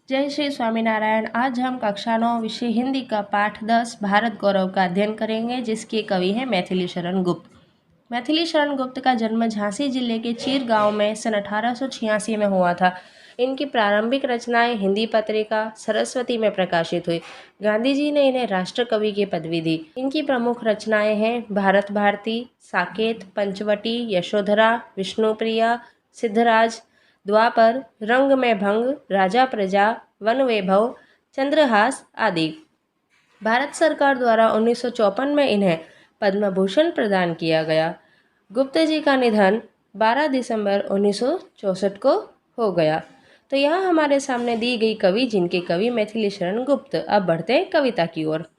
जय श्री स्वामीनारायण। आज हम कक्षा 9 विषय हिंदी का पाठ 10 भारत गौरव का अध्ययन करेंगे, जिसके कवि हैं मैथिली शरण गुप्त। मैथिली शरण गुप्त का जन्म झांसी जिले के चीर गांव में सन 1886 में हुआ था। इनकी प्रारंभिक रचनाएं हिंदी पत्रिका सरस्वती में प्रकाशित हुई। गांधी जी ने इन्हें राष्ट्र कवि की पदवी दी। इनकी प्रमुख रचनाएं हैं भारत भारती, साकेत, पंचवटी, यशोधरा, विष्णुप्रिया, सिद्धराज, द्वापर, रंग में भंग, राजा प्रजा, वन वैभव, चंद्रहास आदि। भारत सरकार द्वारा 1954 में इन्हें पद्म भूषण प्रदान किया गया। गुप्त जी का निधन 12 दिसंबर 1964 को हो गया। तो यहाँ हमारे सामने दी गई कवि, जिनके कवि मैथिली शरण गुप्त। अब बढ़ते हैं कविता की ओर।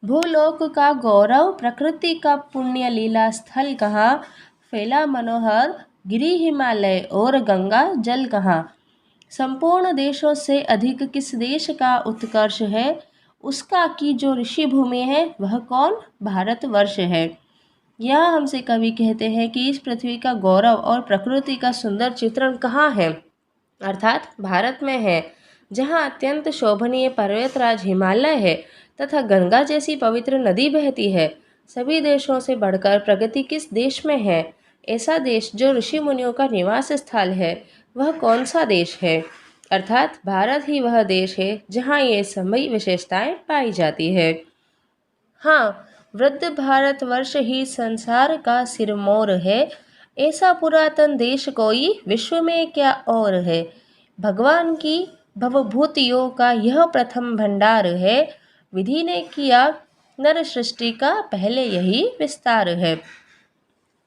भूलोक का गौरव, प्रकृति का पुण्य, लीला स्थल कहाँ, फैला मनोहर गिरि हिमालय और गंगा जल कहाँ। संपूर्ण देशों से अधिक किस देश का उत्कर्ष है, उसका की जो ऋषि भूमि है वह कौन, भारतवर्ष है। यह हमसे कवि कहते हैं कि इस पृथ्वी का गौरव और प्रकृति का सुंदर चित्रण कहाँ है, अर्थात भारत में है, जहाँ अत्यंत शोभनीय पर्वतराज हिमालय है तथा गंगा जैसी पवित्र नदी बहती है। सभी देशों से बढ़कर प्रगति किस देश में है, ऐसा देश जो ऋषि मुनियों का निवास स्थल है, वह कौन सा देश है, अर्थात भारत ही वह देश है जहाँ ये सभी विशेषताएं पाई जाती है। हाँ, वृद्ध भारतवर्ष ही संसार का सिरमौर है, ऐसा पुरातन देश कोई विश्व में क्या और है। भगवान की भवभूतियों का यह प्रथम भंडार है, विधि ने किया नर सृष्टि का पहले यही विस्तार है।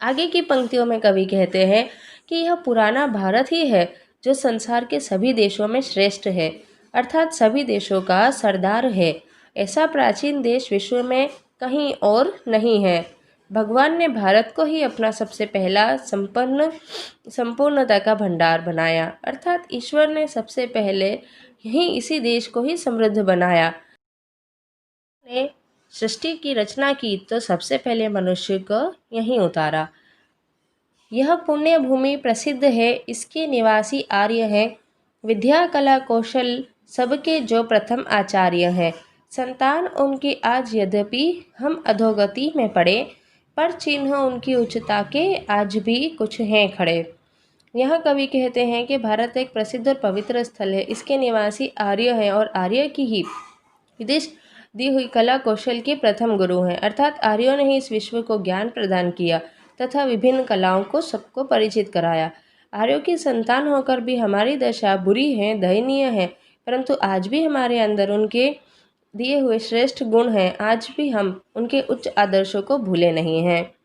आगे की पंक्तियों में कवि कहते हैं कि यह पुराना भारत ही है जो संसार के सभी देशों में श्रेष्ठ है, अर्थात सभी देशों का सरदार है। ऐसा प्राचीन देश विश्व में कहीं और नहीं है। भगवान ने भारत को ही अपना सबसे पहला संपूर्णता का भंडार बनाया, अर्थात ईश्वर ने सबसे पहले यही इसी देश को ही समृद्ध बनाया। ने सृष्टि की रचना की तो सबसे पहले मनुष्य को यहीं उतारा। यह पुण्य भूमि प्रसिद्ध है, इसके निवासी आर्य हैं, विद्या कला कौशल सबके जो प्रथम आचार्य हैं। संतान उनकी आज यद्यपि हम अधोगति में पड़े, पर चिन्ह उनकी उच्चता के आज भी कुछ हैं खड़े। यह कवि कहते हैं कि भारत एक प्रसिद्ध और पवित्र स्थल है, इसके निवासी आर्य हैं और आर्य की ही विदेश दी हुई कला कौशल के प्रथम गुरु हैं, अर्थात आर्यों ने ही इस विश्व को ज्ञान प्रदान किया तथा विभिन्न कलाओं को सबको परिचित कराया। आर्यों की संतान होकर भी हमारी दशा बुरी है, दयनीय है, परंतु आज भी हमारे अंदर उनके दिए हुए श्रेष्ठ गुण हैं। आज भी हम उनके उच्च आदर्शों को भूले नहीं हैं।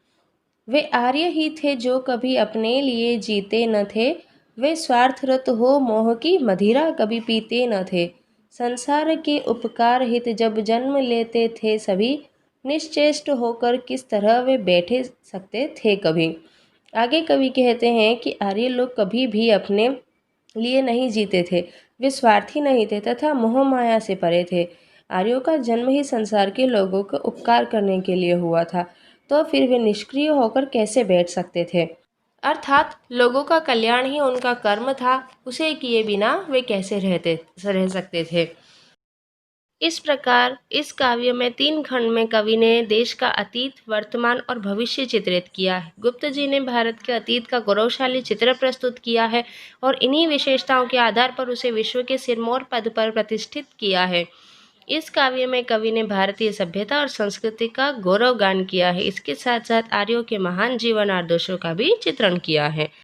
वे आर्य ही थे जो कभी अपने लिए जीते न थे, वे स्वार्थरत हो मोह की मदिरा कभी पीते न थे। संसार के उपकार हित जब जन्म लेते थे सभी, निश्चेष्ट होकर किस तरह वे बैठे सकते थे कभी। आगे कवि कहते हैं कि आर्य लोग कभी भी अपने लिए नहीं जीते थे, वे स्वार्थी नहीं थे तथा मोह माया से परे थे। आर्यों का जन्म ही संसार के लोगों को उपकार करने के लिए हुआ था, तो फिर वे निष्क्रिय होकर कैसे बैठ सकते थे, अर्थात लोगों का कल्याण ही उनका कर्म था, उसे किए बिना वे कैसे रह सकते थे। इस प्रकार इस काव्य में 3 खंड में कवि ने देश का अतीत, वर्तमान और भविष्य चित्रित किया है। गुप्त जी ने भारत के अतीत का गौरवशाली चित्र प्रस्तुत किया है और इन्हीं विशेषताओं के आधार पर उसे विश्व के सिरमौर पद पर प्रतिष्ठित किया है। इस काव्य में कवि ने भारतीय सभ्यता और संस्कृति का गौरव गान किया है। इसके साथ साथ आर्यों के महान जीवन आदर्शों का भी चित्रण किया है।